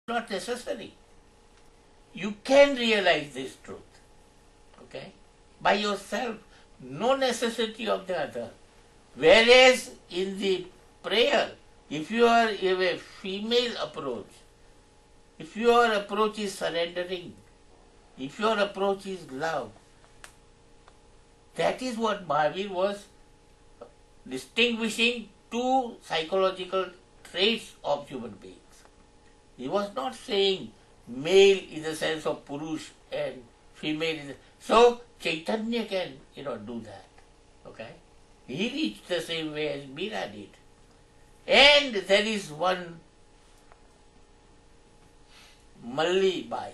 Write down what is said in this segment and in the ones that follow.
not necessary. You can realize this truth, okay, by yourself, no necessity of the other. Whereas in the prayer, if you are in a female approach, if your approach is surrendering, if your approach is love, that is what Mahavir was distinguishing two psychological traits of human beings. He was not saying male in the sense of Purush and female in the... So Chaitanya can, do that. Okay? He reached the same way as Meera did. And there is one Malli Bai.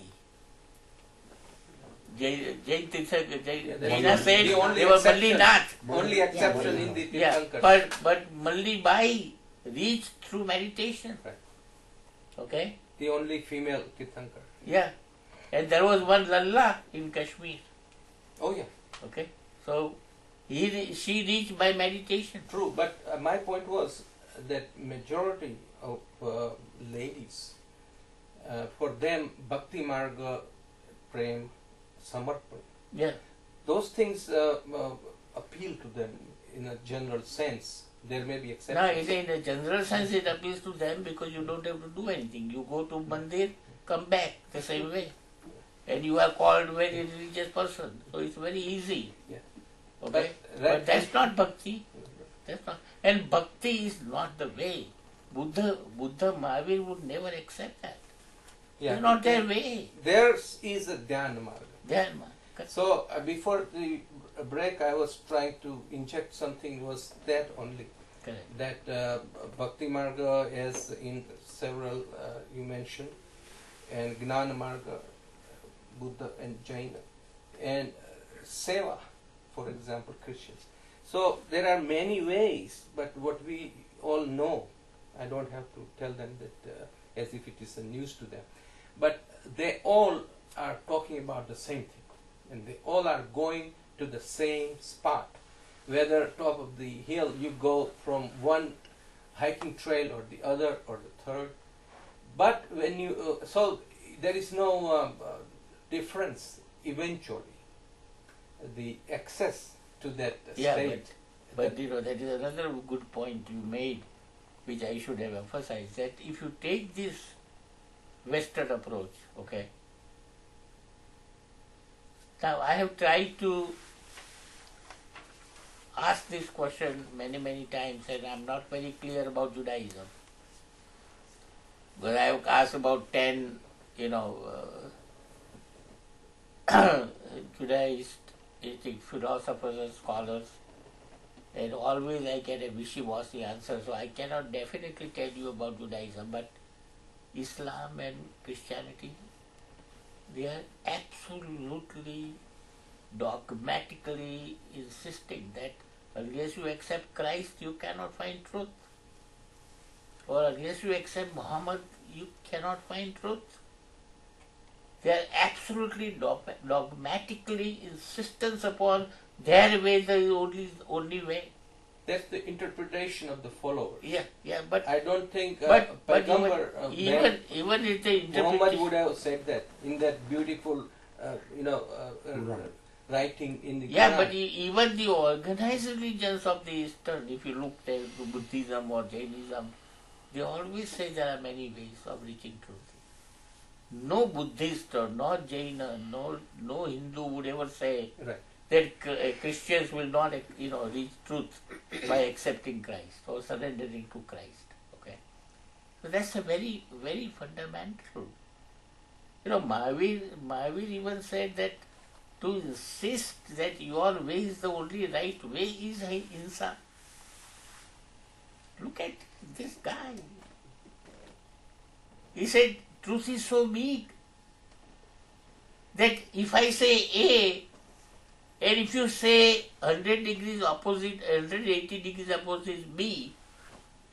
Jaina said they were Malli Nath. Only exception in the Tirthankar. But Malli Bai reached through meditation. Right. Okay? The only female Tirthankar. Yeah. And there was one Lalla in Kashmir. Oh yeah. Okay? So she reached by meditation. True, but my point was that majority of ladies, for them, Bhakti Marga, Prem, Samarpan, Yeah. those things appeal to them in a general sense. There may be Now, exceptions. in a general sense, it appeals to them because you don't have to do anything. You go to mandir, come back the same way. And you are called a very religious person. So it's very easy. Yeah. Okay? But that's not bhakti. That's not. And bhakti is not the way. Buddha Mahavir would never accept that. Yeah. It's not their way. There is a Dhyana Marga. Dharma. So before the break, I was trying to inject something. Was that only Correct. that Bhakti Marga, as in several you mentioned, and Gnana Marga, Buddha and Jaina, and Seva, for example, Christians. So there are many ways, but what we all know, I don't have to tell them that as if it is a news to them, but they all are talking about the same thing, and they all are going to the same spot. Whether top of the hill you go from one hiking trail or the other or the third, but when you so there is no difference eventually. The access to that Yeah, state. but that is another good point you made, which I should have emphasized, that if you take this Western approach, okay, now I have tried to ask this question many times and I'm not very clear about Judaism. Because I have asked about 10, Judaist philosophers and scholars, and always I get a wishy-washy answer, so I cannot definitely tell you about Judaism, but Islam and Christianity, they are absolutely dogmatically insisting that unless you accept Christ, you cannot find truth. Or unless you accept Muhammad, you cannot find truth. They are absolutely dogmatically insistence upon their way, the only way. That's the interpretation of the followers. Yeah, but I don't think but Paigambar, even if the Muhammad interpretation, would have said that in that beautiful, writing in the yeah, Quran. but even the organized religions of the Eastern, if you look at Buddhism or Jainism, they always say there are many ways of reaching truth. No Buddhist or no Jaina, no Hindu would ever say Right. that Christians will not, reach truth by accepting Christ or surrendering to Christ. Okay, so that's a very, very fundamental. Mahavir even said that to insist that your way is the only right way is Hinsa. Look at this guy. He said, truth is so meek that if I say A, and if you say 100 degrees opposite, 180 degrees opposite is B,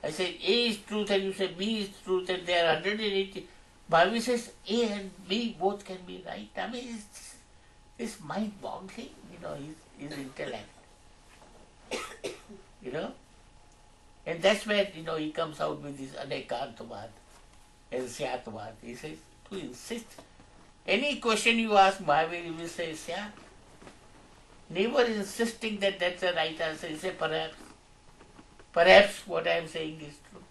I say A is truth and you say B is truth and there are 180. Bhavi says A and B both can be right. I mean, it's mind-boggling, his intellect. And that's where, he comes out with this Anekantavad. and Syatvad. He says to insist. Any question you ask Mahavir, he will say Syat. Never insisting that that's the right answer. He says perhaps. Perhaps what I am saying is true.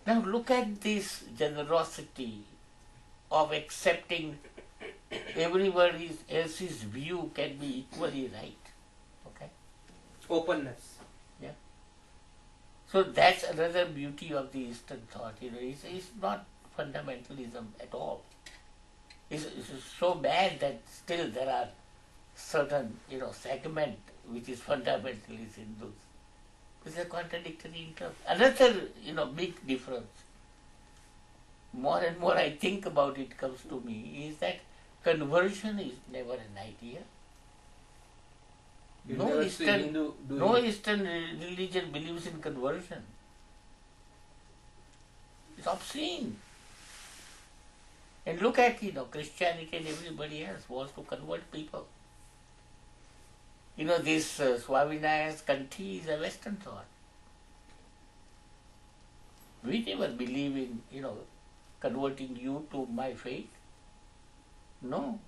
Now look at this generosity of accepting everybody else's view can be equally right. Okay? Openness. Yeah. So that's another beauty of the Eastern thought. It's not fundamentalism at all. It's so bad that still there are certain, segment which is fundamentalist Hindus. It's a contradictory interest. Another, big difference. More and more I think about it comes to me is that conversion is never an idea. No Eastern religion believes in conversion. It's obscene. And look at, Christianity and everybody else wants to convert people. This Swaminarayan's Kanti is a Western thought. We never believe in, converting you to my faith. No.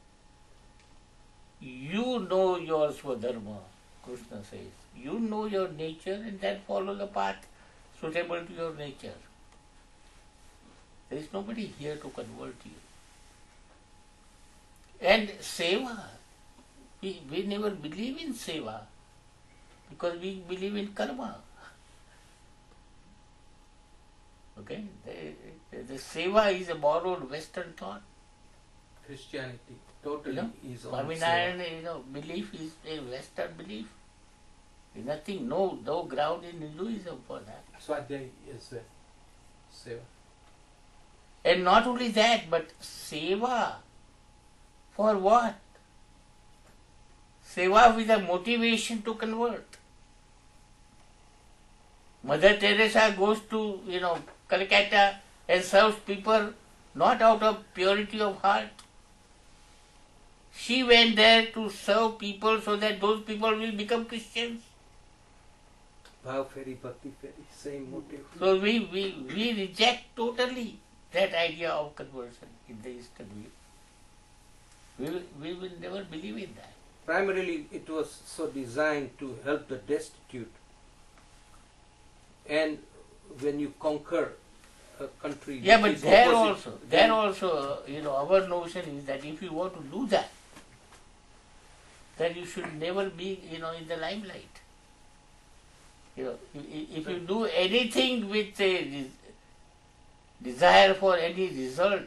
You know your Swadharma, Krishna says. You know your nature and then follow the path suitable to your nature. There is nobody here to convert you. And Seva. We never believe in Seva because we believe in karma. Okay? The Seva is a borrowed Western thought. Christianity totally is on Swaminarayan, belief is a Western belief. Nothing, no ground in Hinduism for that. Swadhyay is Seva. And not only that, but Seva. For what? Seva with a motivation to convert. Mother Teresa goes to, Calcutta and serves people not out of purity of heart. She went there to serve people so that those people will become Christians. Bhav Feri, Bhakti Feri, same motive. So we reject totally that idea of conversion in the Eastern view. We will never believe in that. Primarily it was so designed to help the destitute. And when you conquer a country... Yeah, but there also, our notion is that if you want to do that, then you should never be, in the limelight. If you do anything with a desire for any result,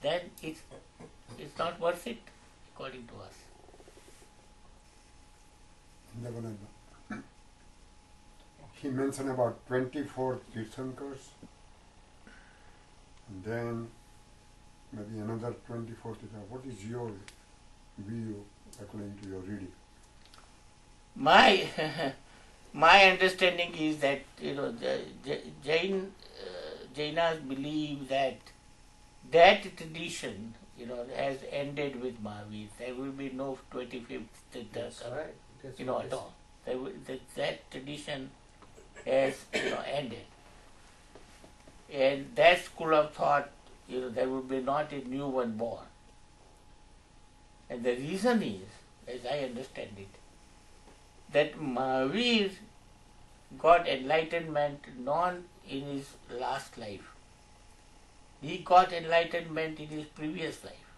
then it's not worth it, according to us. He mentioned about 24 Tirthankars, and then maybe another 24 Tirthankars. What is your view according to your reading? My understanding is that Jainas believe that tradition has ended with Mahavir. There will be no 25th Tirthankar. That's right. That's at all. That tradition has ended. And that school of thought, there will be not a new one born. And the reason is, as I understand it, that Mahavir got enlightenment not in his last life. He got enlightenment in his previous life.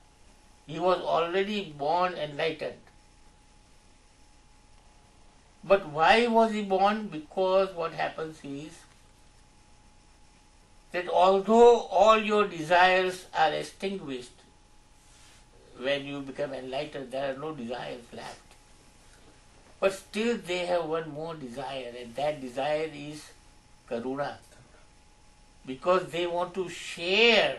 He was already born enlightened. But why was he born? Because what happens is that although all your desires are extinguished, when you become enlightened, there are no desires left. But still they have one more desire, and that desire is karuna. Because they want to share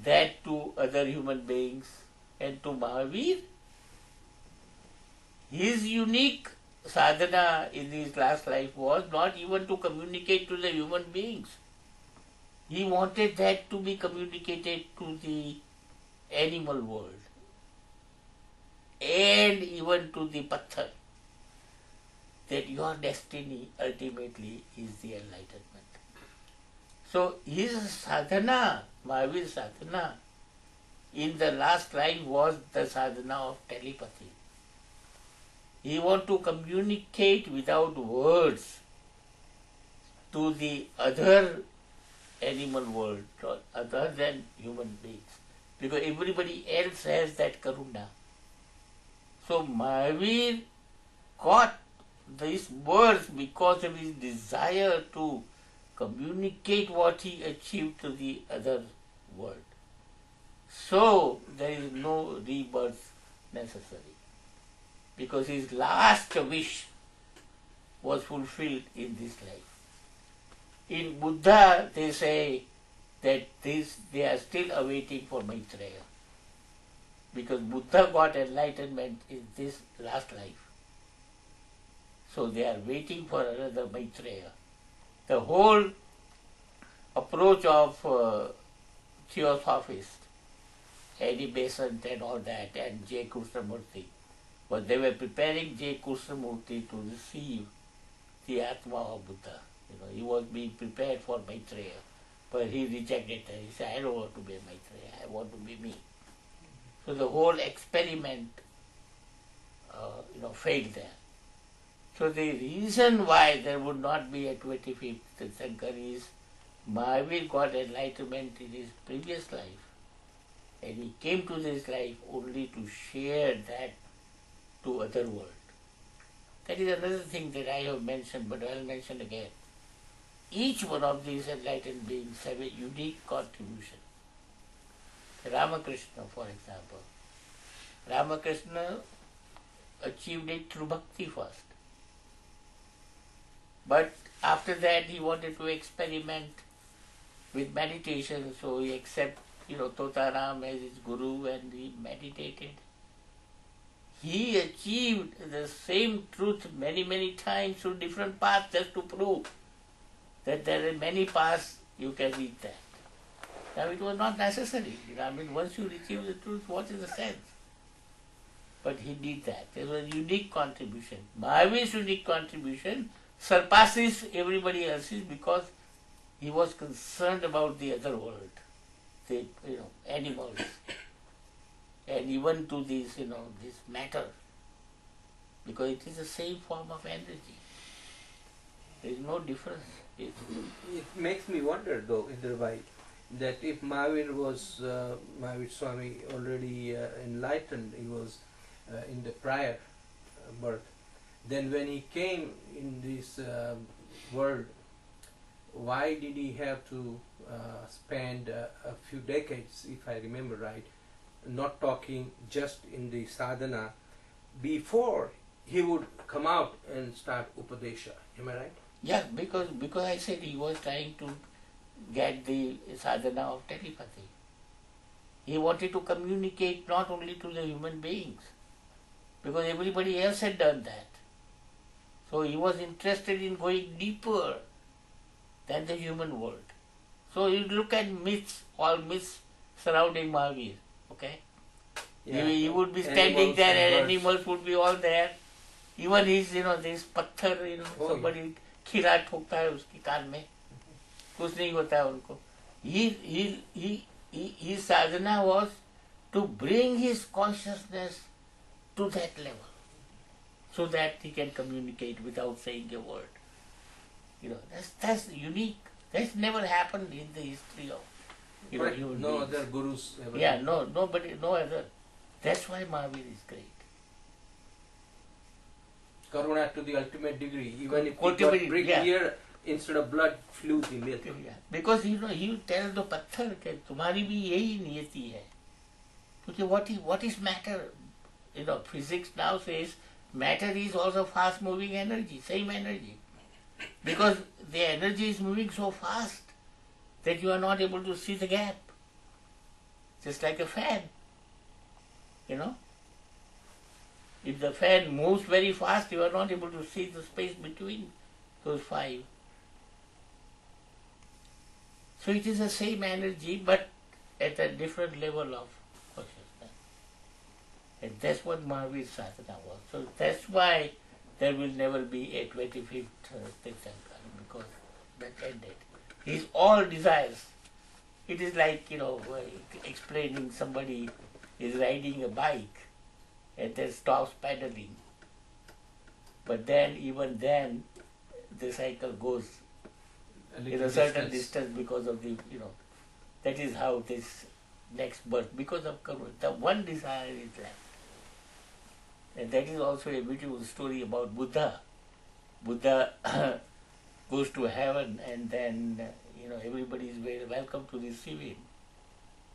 that to other human beings. And to Mahavir, his unique sadhana in his last life was not even to communicate to the human beings. He wanted that to be communicated to the animal world and even to the patthar. that your destiny ultimately is the enlightenment. So his sadhana, Mahavir's sadhana, in the last life was the sadhana of telepathy. He wanted to communicate without words to the other animal world, or other than human beings, because everybody else has that karuna. So Mahavir got these words because of his desire to communicate what he achieved to the other world. So there is no rebirth necessary, because his last wish was fulfilled in this life. In Buddha, they say that they are still awaiting for Maitreya, because Buddha got enlightenment in this last life. So they are waiting for another Maitreya. The whole approach of Theosophists, Eddie Besant and all that, and J. Krishnamurti, was they were preparing J. Krishnamurti to receive the Atma of Buddha. He was being prepared for Maitreya, but he rejected that. He said, I don't want to be a Maitreya, I want to be me. So the whole experiment failed there. So the reason why there would not be a 25th Tirthankar is Mahavir got enlightenment in his previous life, and he came to this life only to share that to other world. That is another thing that I have mentioned, but I will mention again. Each one of these enlightened beings have a unique contribution. Ramakrishna, for example. Ramakrishna achieved it through bhakti first. But after that he wanted to experiment with meditation, so he accepted Totaram as his guru and he meditated. He achieved the same truth many times through different paths, just to prove that there are many paths you can reach that. Now it was not necessary. Once you achieve the truth, what is the sense? But he did that. There was a unique contribution. Mahavir's unique contribution surpasses everybody else's because he was concerned about the other world, the animals, and even to this this matter, because it is the same form of energy. There is no difference. It makes me wonder though, Indrabhai, that if Mahavir Swami already enlightened, he was in the prior birth, then when he came in this world, why did he have to spend a few decades, if I remember right, not talking, just in the sadhana, before he would come out and start Upadesha? Am I right? Yeah, because I said he was trying to get the sadhana of telepathy. He wanted to communicate not only to the human beings, because everybody else had done that. So he was interested in going deeper than the human world. So you look at myths, all myths surrounding Mahavir, okay? Yeah. He would be standing there and animals would be all there. Even his, this patthar, somebody खीरा ठोकता है उसके कान में, कुछ नहीं होता है उनको. His sadhana was to bring his consciousness to that level, so that he can communicate without saying a word. That's unique. That's never happened in the history of human beings. No other gurus ever. Yeah, nobody, no other. That's why Mahavir is great. Karuna to the ultimate degree. Even if Ultimate, he got pricked here, instead of blood flew the milk. Yeah. Because he tells the patthar that तुम्हारी भी यही नियति है. Because what is matter? Physics now says matter is also fast moving energy, same energy. Because the energy is moving so fast that you are not able to see the gap. Just like a fan. If the fan moves very fast, you are not able to see the space between those five. So it is the same energy, but at a different level of consciousness. And that's what Mahavir's sadhana was. So that's why there will never be a 25th Tirthankar because that ended. His all desires. It is like, explaining somebody is riding a bike and then stops pedaling. But then, even then, the cycle goes in a certain distance because of that is how this next birth, because of karma, the one desire is left. And that is also a beautiful story about Buddha. Buddha goes to heaven and then, everybody is very welcome to receive him.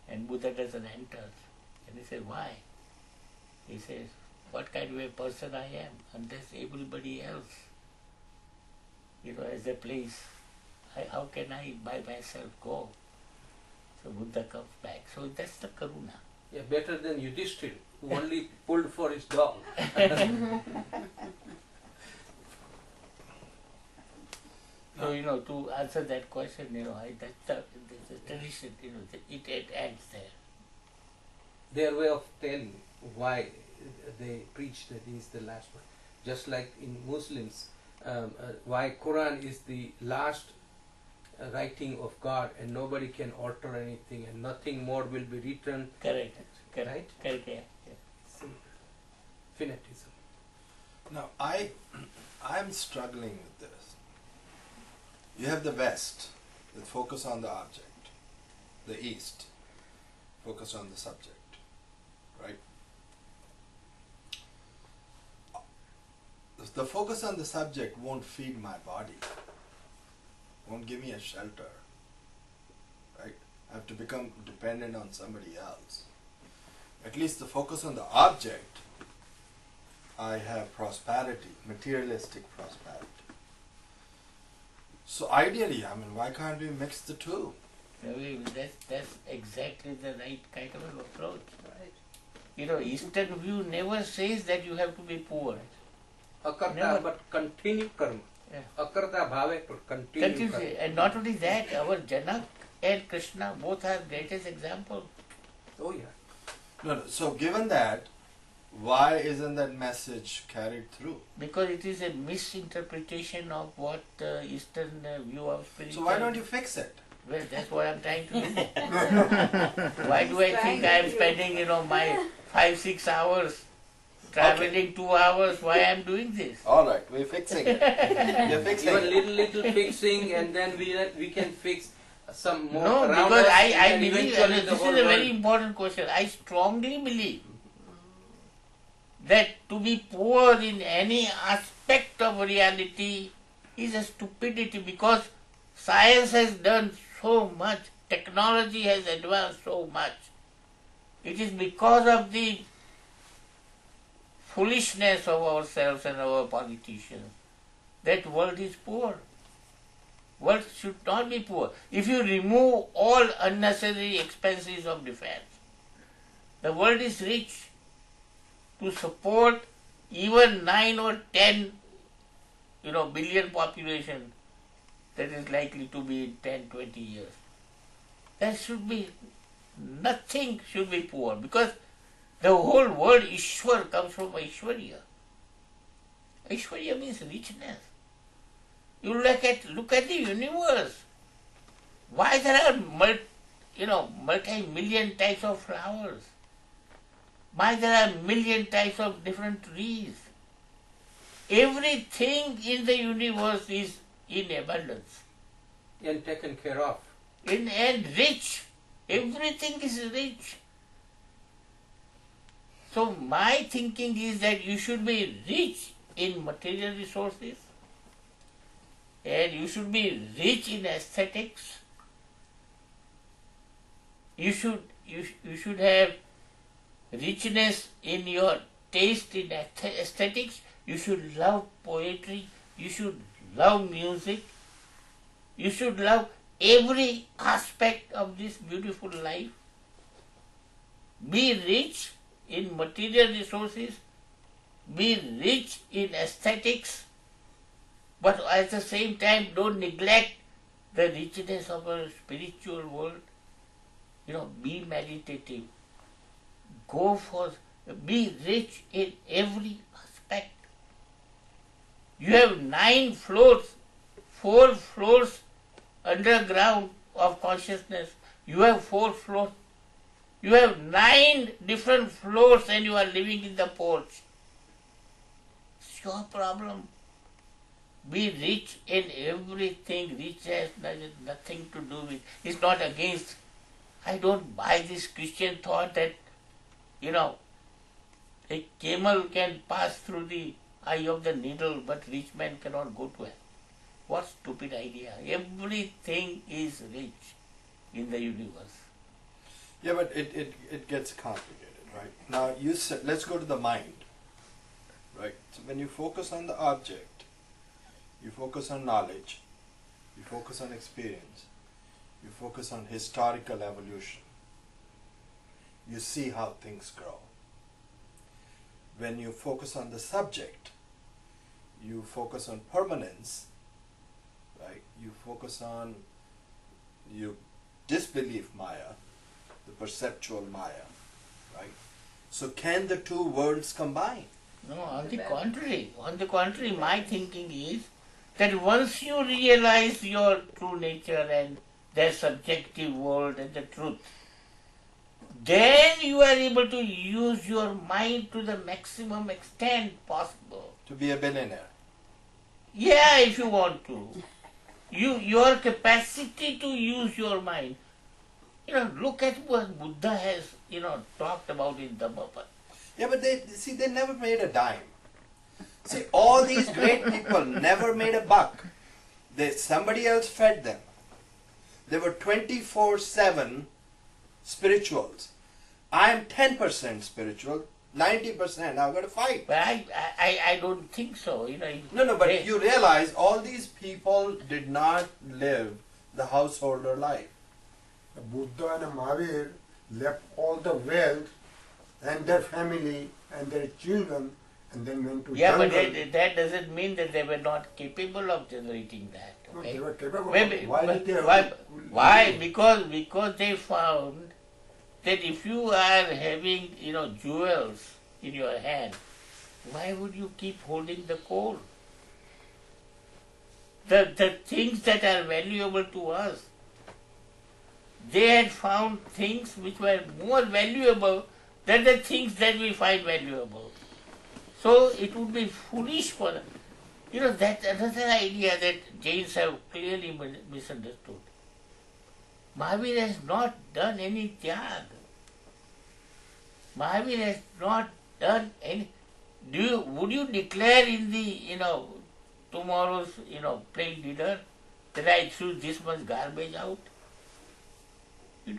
And Buddha doesn't enter. And he says, why? He says, what kind of a person I am unless everybody else, has a place. How can I by myself go? So Buddha comes back. So that's the karuna. Yeah, better than Yudhishthira, who only pulled for his dog. So, to answer that question, that's the tradition, it ends there. Their way of telling why they preach that he is the last one. Just like in Muslims, why Quran is the last writing of God and nobody can alter anything and nothing more will be written. Correct. Right? Correct, yeah. Simple. Fanatism. Now, I'm struggling with this. You have the West, that focus on the object. The East, focus on the subject. Right? The focus on the subject won't feed my body, won't give me a shelter. Right? I have to become dependent on somebody else. At least the focus on the object, I have prosperity, materialistic prosperity. So ideally, why can't we mix the two? That's exactly the right kind of an approach. Right. Eastern view never says that you have to be poor. Akarta, Never. but continue karma. Yeah. Akarta bhave, but continue karma. And not only that, our Janak and Krishna both are greatest example. Oh yeah. No. So given that, why isn't that message carried through? Because it is a misinterpretation of what Eastern view of spirituality. So why don't you fix it? Well, that's what I'm trying to do. Why do I think I'm spending, my 5-6 hours traveling 2 hours? Why I'm doing this? All right, we're fixing it. We're fixing Even it. little fixing, and then we can fix some more. No, around because us, I and believe, eventually the this is whole a very world- important question. I strongly believe that to be poor in any aspect of reality is a stupidity, because science has done so much, technology has advanced so much. It is because of the foolishness of ourselves and our politicians that world is poor. World should not be poor. If you remove all unnecessary expenses of defense, the world is rich to support even 9 or 10 billion population that is likely to be in 10-20 years. There should be nothing should be poor, because the whole word Ishwar comes from Aishwarya. Aishwarya means richness. You look at the universe. Why there are multi-million types of flowers? Why there are million types of different trees? Everything in the universe is in abundance. and taken care of. And rich. Everything is rich. So my thinking is that you should be rich in material resources, and you should be rich in aesthetics. You should have richness in your taste in aesthetics. You should love poetry. You should love music. You should love every aspect of this beautiful life. Be rich in material resources. Be rich in aesthetics. But at the same time, don't neglect the richness of our spiritual world. Be meditative. Be rich in every aspect. You have 9 floors, 4 floors underground of consciousness. You have 4 floors. You have 9 different floors and you are living in the porch. It's your problem. Be rich in everything. Rich has nothing to do with. It's not against. I don't buy this Christian thought that, a camel can pass through the eye of the needle, but rich man cannot go to hell. What stupid idea. Everything is rich in the universe. Yeah, but it gets complicated, right? Now you said, let's go to the mind, right? So when you focus on the object, you focus on knowledge, you focus on experience, you focus on historical evolution, you see how things grow. When you focus on the subject, you focus on permanence, right? You disbelieve Maya, the perceptual Maya, right? So can the two worlds combine? No, on the contrary. On the contrary, my thinking is that once you realize your true nature and the subjective world and the truth, then you are able to use your mind to the maximum extent possible. To be a billionaire. Yeah, if you want to. Your capacity to use your mind. Look at what Buddha has, talked about in Dhammapada. Yeah, but they never made a dime. See, all these great people never made a buck. Somebody else fed them. They were 24/7 spirituals. I am 10% spiritual, 90%. I've got to fight. But I don't think so. No, but you realize all these people did not live the householder life. The Buddha and Mahavir left all the wealth and their family and their children and then went to Yeah, jungle. but that doesn't mean that they were not capable of generating that. No, Okay? they were capable. Maybe, Why did they why? Because they found that if you are having jewels in your hand, why would you keep holding the coal? The things that are valuable to us, they had found things which were more valuable than the things that we find valuable. So it would be foolish for them. That's another idea that Jains have clearly misunderstood. Mahavir has not done any tyag. Mahavir has not done any. Would you declare in the tomorrow's plain dinner that I threw this much garbage out? You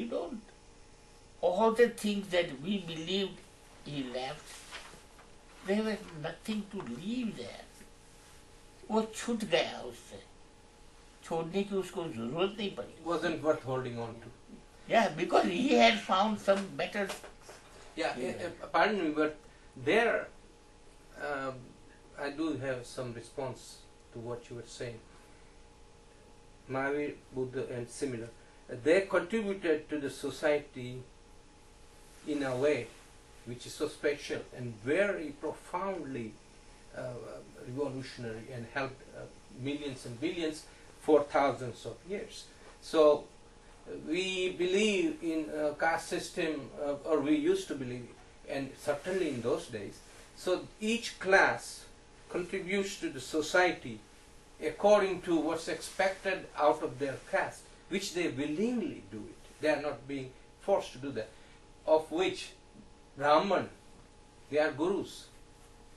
don't. All the things that we believed he left, there was nothing to leave there. वो छूट गया उससे, छोड़ने की उसको जरूरत नहीं पड़ी. Wasn't worth holding on to. Yeah, because he had found some better. Yeah, pardon me, but there I do have some response to what you were saying. Mahavir, Buddha and similar. They contributed to the society in a way which is so special and very profoundly revolutionary and helped millions and billions for thousands of years. So we believe in a caste system, or we used to believe, and certainly in those days. So each class contributes to the society according to what's expected out of their caste, which they willingly do it. They are not being forced to do that. Of which Brahman, they are gurus.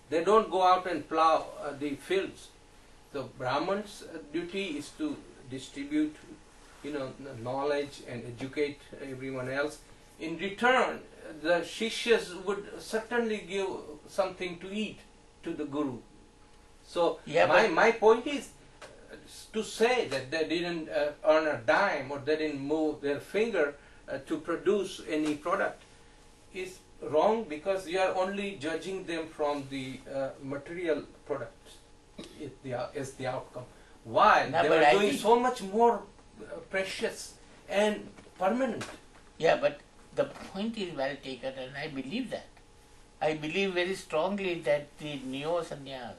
They don't go out and plow the fields. The Brahman's duty is to distribute, knowledge and educate everyone else. In return, the Shishyas would certainly give something to eat to the Guru. So my point is to say that they didn't earn a dime or they didn't move their finger to produce any product is wrong, because you are only judging them from the material products as the outcome. While they were doing so much more precious and permanent. Yeah, but the point is well taken, and I believe that. I believe very strongly that the neo-sannyas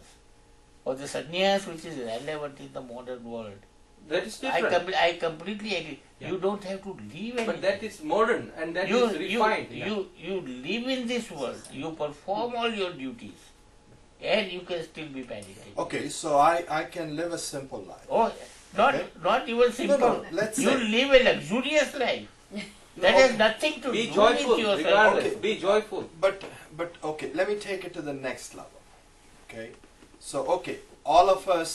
or the sannyas which is relevant in the modern world. That is different. I completely agree. Yeah. You don't have to leave anything. But that is modern and that is refined. You live in this world. You perform all your duties, and you can still be meditating. Okay, so I can live a simple life. Oh, not Okay. not even simple. No, let's you say- live a luxurious life. That has nothing to Be do joyful, with yourself. regardless. Okay. Be joyful. But okay, let me take it to the next level. Okay, so okay, all of us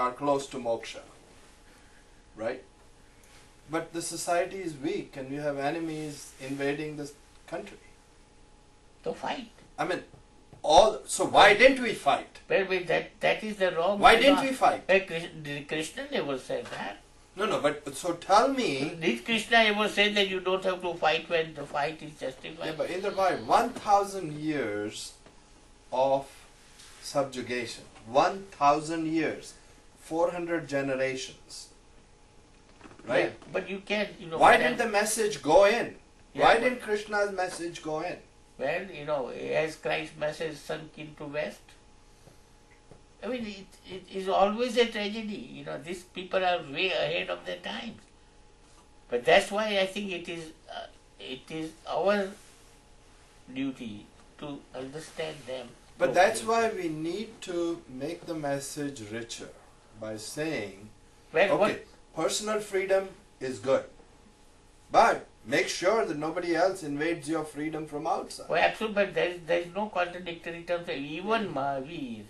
are close to moksha, right? But the society is weak, and you have enemies invading this country. To fight. I mean, so why didn't we fight? Well, that is the wrong. Why didn't we fight? Krishna never said that. No, but so tell me. Did Krishna ever say that you don't have to fight when the fight is justified? Yeah, but in the Bible, 1,000 years of subjugation, 1,000 years, 400 generations, right? Yeah, but you can't, Why didn't the message go in? Yeah, Why but- didn't Krishna's message go in? Well, as Christ's message sunk into West, I mean, it is always a tragedy. These people are way ahead of their times. But that's why I think it is our duty to understand them. But that's properly. why we need to make the message richer by saying, Well, okay, personal freedom is good, but make sure that nobody else invades your freedom from outside. Well, absolutely, but there is no contradictory terms. Even Mahavir.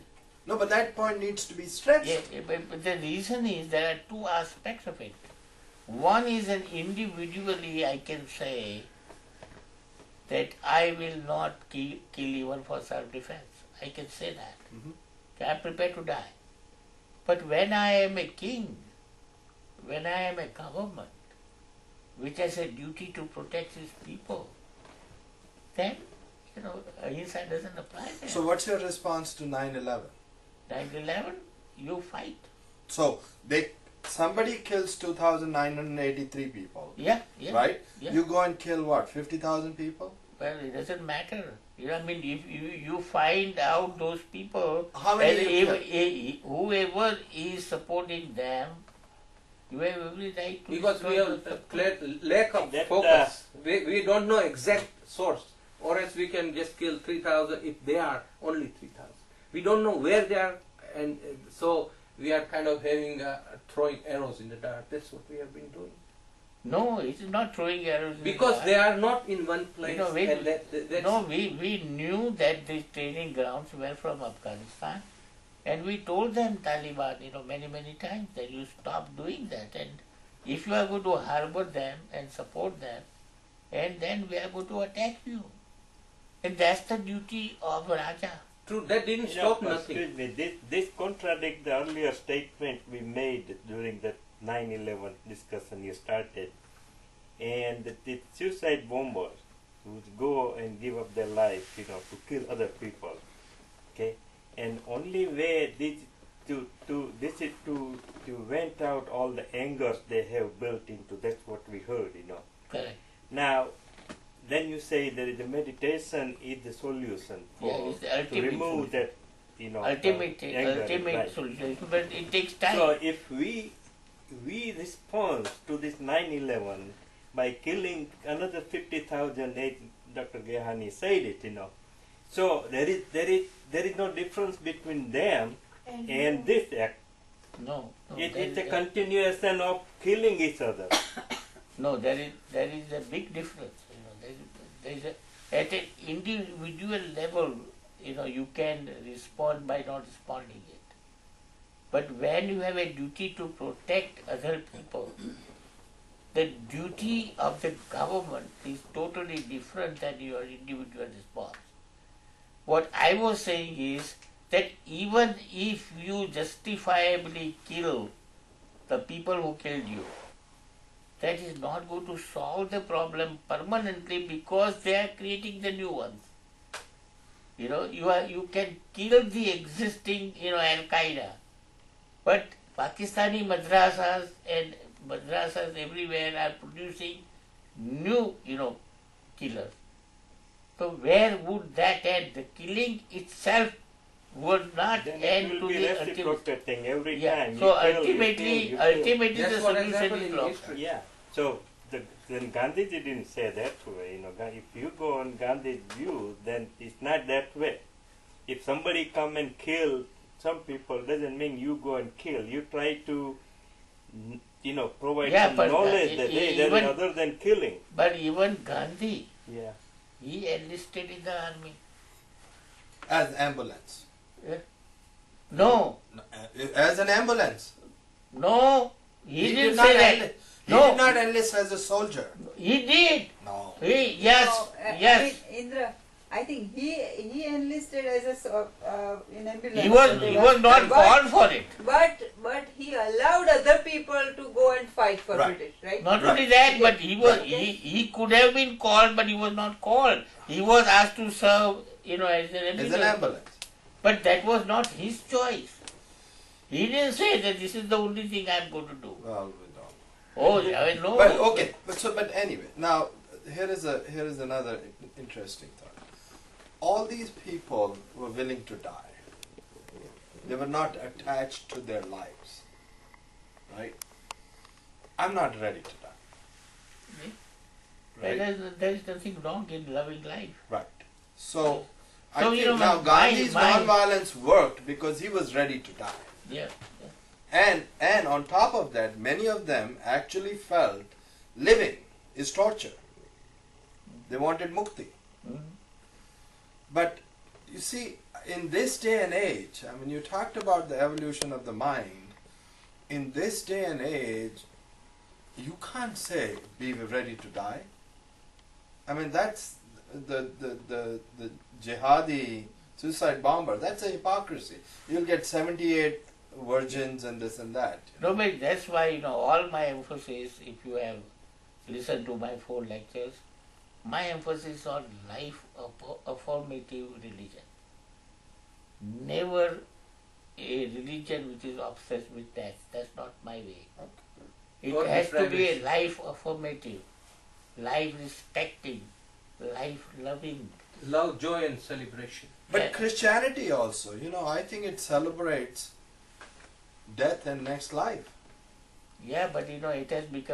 No, but that point needs to be stretched. Yeah, but the reason is there are two aspects of it. One is an individually I can say that I will not kill even for self-defense. I can say that. Mhm. I am prepared to die. But when I am a king, when I am a government, which has a duty to protect its people, then, ahimsa doesn't apply there. So what's your response to 9/11? 9/11, you fight. So somebody kills 2,983 people, Yeah. right? Yeah. You go and kill what, 50,000 people? Well, it doesn't matter. I mean, if you find out those people, How many and you whoever is supporting them, you have every right to Because we destroy have the a support. lack of That, focus. We don't know exact source. Or else we can just kill 3,000 if they are only 3,000. We don't know where they are, and so we are kind of having throwing arrows in the dark. That's what we have been doing. No, it is not throwing arrows. in Because the they dark. are not in one place. And that's No, we knew that these training grounds were from Afghanistan, and we told them, Taliban, many times that you stop doing that, and if you are going to harbor them and support them, and then we are going to attack you. And that's the duty of Raja. true. That didn't You know, stop nothing. excuse me, this contradicts the earlier statement we made during the 9/11 discussion you started. And the suicide bombers would go and give up their life, to kill other people. Okay, and only way to vent out all the angers they have built into. That's what we heard. Correct. Now, then you say there is a meditation is the solution Yeah, for it's the to ultimate remove solution. that Ultimate anger, solution, but it takes time. So if we respond to this 9/11 by killing another 50,000, as Dr. Gehani said it, so there is no difference between them and this act. no, It's a continuation of killing each other. no, there is a big difference. At an individual level, you can respond by not responding it. But when you have a duty to protect other people, the duty of the government is totally different than your individual response. What I was saying is that even if you justifiably kill the people who killed you, that is not going to solve the problem permanently because they are creating the new ones. You can kill the existing, Al-Qaeda, but Pakistani madrasas and madrasas everywhere are producing new, killers. So where would that end? The killing itself would not Then it end will to be the ultimate. reciprocating every Yeah. time. So You kill, ultimately, you kill. ultimately That's the what has solution happened is in lost. history. Yeah. So then Gandhiji didn't say that way. If you go on Gandhi's view, then it's not that way. If somebody come and kill some people, doesn't mean you go and kill. You try to, provide Yeah, some but, knowledge that hey, there is even- other than killing. But even Gandhi, Yeah. he enlisted in the army. As ambulance. No, As an ambulance. no, he didn't did not say that. enlist. He No. did not enlist as a soldier. He did. No. Yes, No, yes. I mean, Indra, I think he enlisted as in ambulance. He was not But- called for it. But he allowed other people to go and fight for Right. British, right? Not Right. only that, but he was Okay. he could have been called, but he was not called. He was asked to serve, as an As ambulance. an ambulance. But that was not his choice. He didn't say that this is the only thing I'm going to do. Well, we don't. Oh, I mean, no. But okay, but anyway, now here is another interesting thought. All these people were willing to die. They were not attached to their lives, right? I'm not ready to die. Right. There's nothing wrong in loving life. Right. So I So, think you know, now Gandhi's my- non-violence worked because he was ready to die. Yeah. And on top of that, many of them actually felt living is torture. They wanted mukti. Mhm. But you see, in this day and age, I mean, you talked about the evolution of the mind. In this day and age, you can't say be ready to die. I mean, that's the jihadi suicide bomber. That's a hypocrisy. You'll get 78 virgins and this and that. No, but that's why, all my emphasis, if you have listened to my 4 lectures, my emphasis on life affirmative religion. Never a religion which is obsessed with death. That's not my way. It Or has to be a deprivation. life affirmative, life respecting, life loving. Love, joy, and celebration. But Yeah. Christianity also, I think it celebrates death and next life. Yeah, but it has become